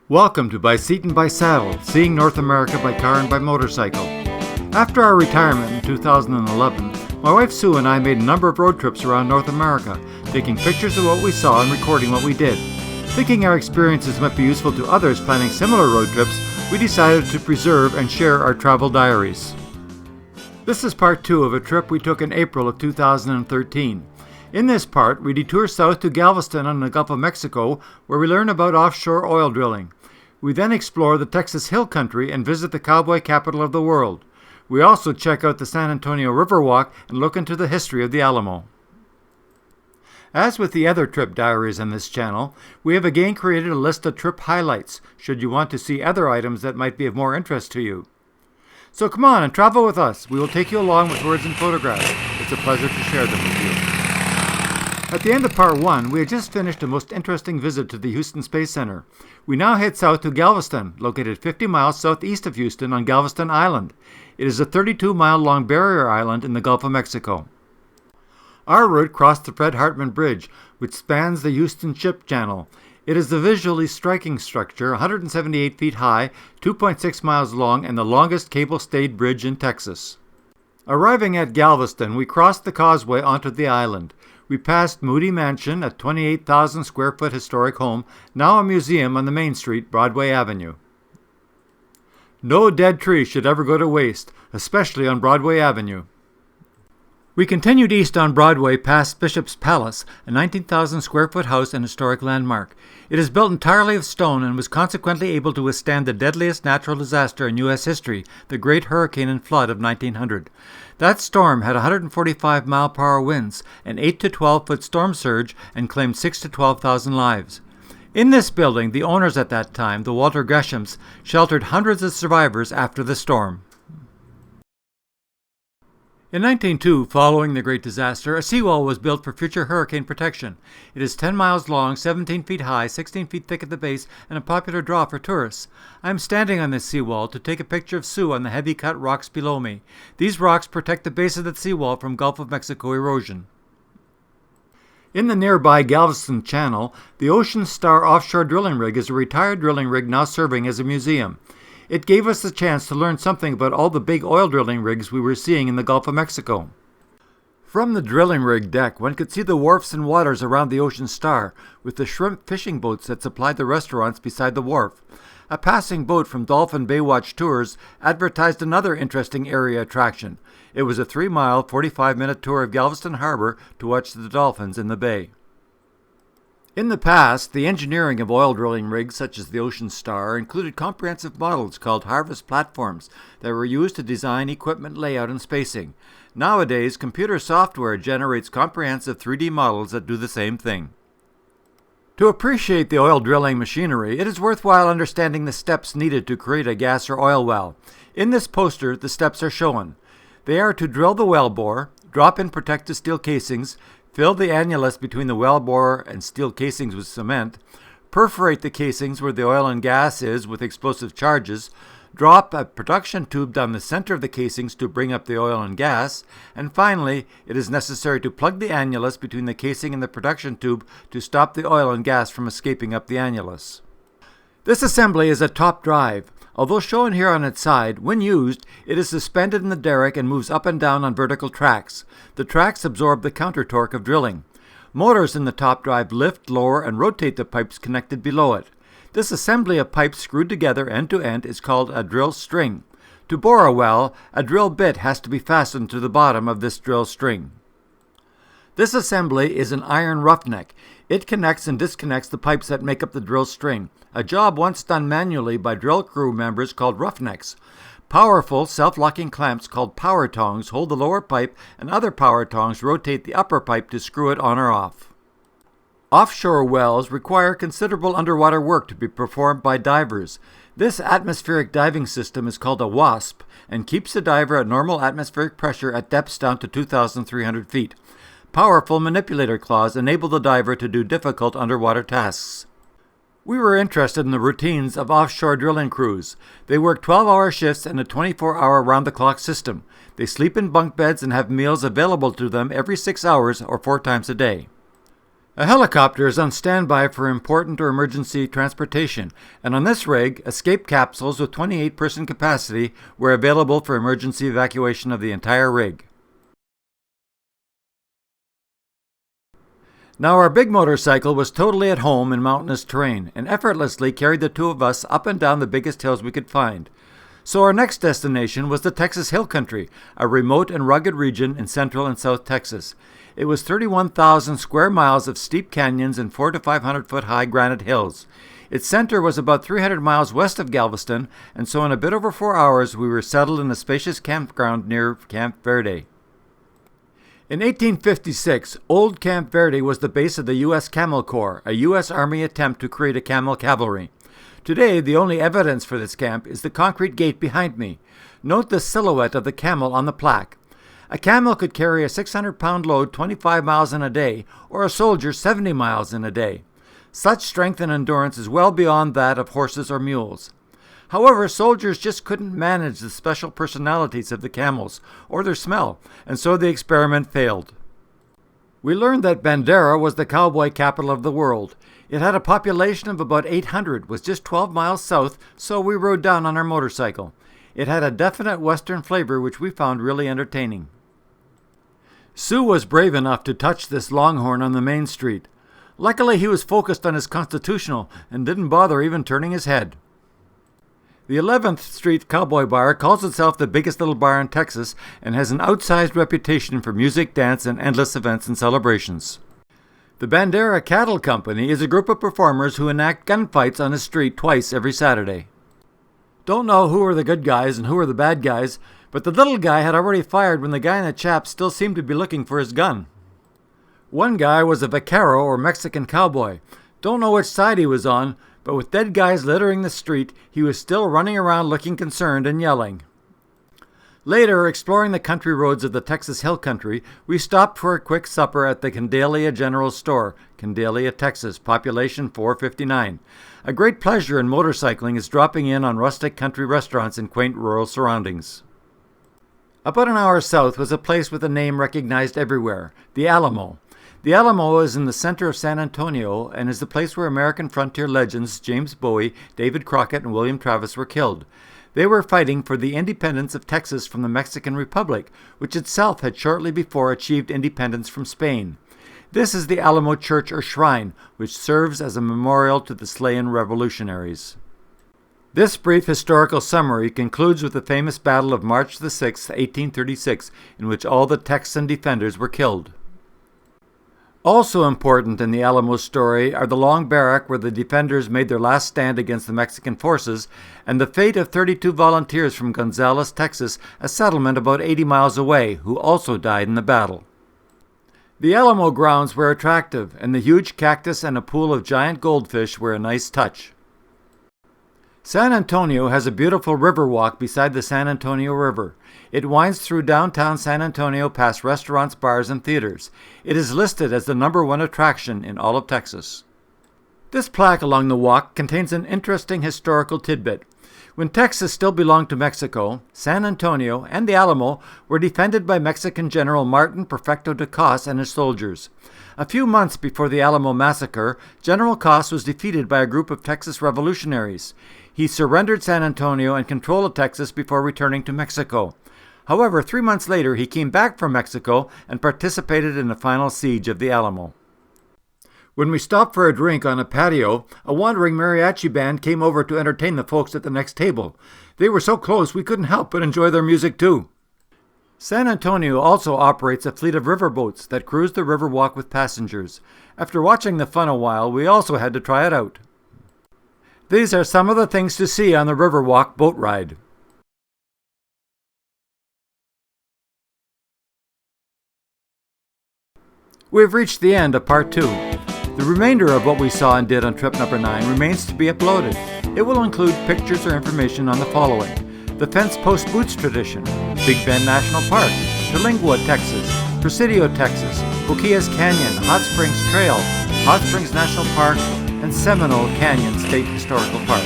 Welcome to By Seat and By Saddle, Seeing North America by Car and by Motorcycle. After our retirement in 2011, my wife Sue and I made a number of road trips around North America, taking pictures of what we saw and recording what we did. Thinking our experiences might be useful to others planning similar road trips, we decided to preserve and share our travel diaries. This is part 2 of a trip we took in April of 2013. In this part, we detour south to Galveston on the Gulf of Mexico, where we learn about offshore oil drilling. We then explore the Texas Hill Country and visit the cowboy capital of the world. We also check out the San Antonio Riverwalk and look into the history of the Alamo. As with the other trip diaries on this channel, we have again created a list of trip highlights, should you want to see other items that might be of more interest to you. So come on and travel with us. We will take you along with words and photographs. It's a pleasure to share them with you. At the end of part 1, we had just finished a most interesting visit to the Houston Space Center. We now head south to Galveston, located 50 miles southeast of Houston on Galveston Island. It is a 32-mile-long barrier island in the Gulf of Mexico. Our route crossed the Fred Hartman Bridge, which spans the Houston Ship Channel. It is a visually striking structure, 178 feet high, 2.6 miles long, and the longest cable-stayed bridge in Texas. Arriving at Galveston, we crossed the causeway onto the island. We passed Moody Mansion, a 28,000 square foot historic home, now a museum on the main street, Broadway Avenue. No dead tree should ever go to waste, especially on Broadway Avenue. We continued east on Broadway past Bishop's Palace, a 19,000 square foot house and historic landmark. It is built entirely of stone and was consequently able to withstand the deadliest natural disaster in U.S. history, the Great Hurricane and Flood of 1900. That storm had 145 mile-per-hour winds, an 8 to 12 foot storm surge, and claimed 6 to 12,000 lives. In this building, the owners at that time, the Walter Greshams, sheltered hundreds of survivors after the storm. In 1902, following the Great Disaster, a seawall was built for future hurricane protection. It is 10 miles long, 17 feet high, 16 feet thick at the base, and a popular draw for tourists. I am standing on this seawall to take a picture of Sue on the heavy-cut rocks below me. These rocks protect the base of the seawall from Gulf of Mexico erosion. In the nearby Galveston Channel, the Ocean Star offshore drilling rig is a retired drilling rig now serving as a museum. It gave us the chance to learn something about all the big oil drilling rigs we were seeing in the Gulf of Mexico. From the drilling rig deck, one could see the wharfs and waters around the Ocean Star, with the shrimp fishing boats that supplied the restaurants beside the wharf. A passing boat from Dolphin Baywatch Tours advertised another interesting area attraction. It was a 3-mile, 45-minute tour of Galveston Harbor to watch the dolphins in the bay. In the past, the engineering of oil drilling rigs such as the Ocean Star included comprehensive models called harvest platforms that were used to design equipment layout and spacing. Nowadays, computer software generates comprehensive 3D models that do the same thing. To appreciate the oil drilling machinery, it is worthwhile understanding the steps needed to create a gas or oil well. In this poster, the steps are shown. They are to drill the wellbore, drop in protective steel casings, fill the annulus between the wellbore and steel casings with cement, perforate the casings where the oil and gas is with explosive charges, drop a production tube down the center of the casings to bring up the oil and gas, and finally, it is necessary to plug the annulus between the casing and the production tube to stop the oil and gas from escaping up the annulus. This assembly is a top drive. Although shown here on its side, when used, it is suspended in the derrick and moves up and down on vertical tracks. The tracks absorb the counter-torque of drilling. Motors in the top drive lift, lower, and rotate the pipes connected below it. This assembly of pipes screwed together end to end is called a drill string. To bore a well, a drill bit has to be fastened to the bottom of this drill string. This assembly is an iron roughneck. It connects and disconnects the pipes that make up the drill string, a job once done manually by drill crew members called roughnecks. Powerful, self-locking clamps called power tongs hold the lower pipe, and other power tongs rotate the upper pipe to screw it on or off. Offshore wells require considerable underwater work to be performed by divers. This atmospheric diving system is called a WASP and keeps the diver at normal atmospheric pressure at depths down to 2,300 feet. Powerful manipulator claws enable the diver to do difficult underwater tasks. We were interested in the routines of offshore drilling crews. They work 12-hour shifts in a 24-hour round-the-clock system. They sleep in bunk beds and have meals available to them every 6 hours or 4 times a day. A helicopter is on standby for important or emergency transportation, and on this rig, escape capsules with 28-person capacity were available for emergency evacuation of the entire rig. Now our big motorcycle was totally at home in mountainous terrain and effortlessly carried the two of us up and down the biggest hills we could find. So our next destination was the Texas Hill Country, a remote and rugged region in central and south Texas. It was 31,000 square miles of steep canyons and 400 to 500 foot high granite hills. Its center was about 300 miles west of Galveston, and so in a bit over 4 hours we were settled in a spacious campground near Camp Verde. In 1856, Old Camp Verde was the base of the U.S. Camel Corps, a U.S. Army attempt to create a camel cavalry. Today, the only evidence for this camp is the concrete gate behind me. Note the silhouette of the camel on the plaque. A camel could carry a 600-pound load 25 miles in a day, or a soldier 70 miles in a day. Such strength and endurance is well beyond that of horses or mules. However, soldiers just couldn't manage the special personalities of the camels, or their smell, and so the experiment failed. We learned that Bandera was the cowboy capital of the world. It had a population of about 800, was just 12 miles south, so we rode down on our motorcycle. It had a definite western flavor which we found really entertaining. Sue was brave enough to touch this longhorn on the main street. Luckily, he was focused on his constitutional and didn't bother even turning his head. The 11th Street Cowboy Bar calls itself the biggest little bar in Texas and has an outsized reputation for music, dance, and endless events and celebrations. The Bandera Cattle Company is a group of performers who enact gunfights on the street twice every Saturday. Don't know who are the good guys and who are the bad guys, but the little guy had already fired when the guy in the chaps still seemed to be looking for his gun. One guy was a vaquero or Mexican cowboy. Don't know which side he was on, but with dead guys littering the street, he was still running around looking concerned and yelling. Later, exploring the country roads of the Texas Hill Country, we stopped for a quick supper at the Candelia General Store, Candelia, Texas, population 459. A great pleasure in motorcycling is dropping in on rustic country restaurants in quaint rural surroundings. About an hour south was a place with a name recognized everywhere, the Alamo. The Alamo is in the center of San Antonio and is the place where American frontier legends James Bowie, David Crockett, and William Travis were killed. They were fighting for the independence of Texas from the Mexican Republic, which itself had shortly before achieved independence from Spain. This is the Alamo Church or Shrine, which serves as a memorial to the slain revolutionaries. This brief historical summary concludes with the famous Battle of March 6, 1836, in which all the Texan defenders were killed. Also important in the Alamo story are the long barrack where the defenders made their last stand against the Mexican forces, and the fate of 32 volunteers from Gonzales, Texas, a settlement about 80 miles away, who also died in the battle. The Alamo grounds were attractive, and the huge cactus and a pool of giant goldfish were a nice touch. San Antonio has a beautiful river walk beside the San Antonio River. It winds through downtown San Antonio past restaurants, bars, and theaters. It is listed as the #1 attraction in all of Texas. This plaque along the walk contains an interesting historical tidbit. When Texas still belonged to Mexico, San Antonio and the Alamo were defended by Mexican General Martin Perfecto de Cos and his soldiers. A few months before the Alamo massacre, General Cos was defeated by a group of Texas revolutionaries. He surrendered San Antonio and control of Texas before returning to Mexico. However, 3 months later, he came back from Mexico and participated in the final siege of the Alamo. When we stopped for a drink on a patio, a wandering mariachi band came over to entertain the folks at the next table. They were so close we couldn't help but enjoy their music too. San Antonio also operates a fleet of riverboats that cruise the river walk with passengers. After watching the fun a while, we also had to try it out. These are some of the things to see on the Riverwalk boat ride. We've reached the end of part 2. The remainder of what we saw and did on trip number 9 remains to be uploaded. It will include pictures or information on the following: the Fence Post Boots tradition, Big Bend National Park, Terlingua, Texas, Presidio, Texas, Boquillas Canyon, Hot Springs Trail, Hot Springs National Park, and Seminole Canyon State Historical Park.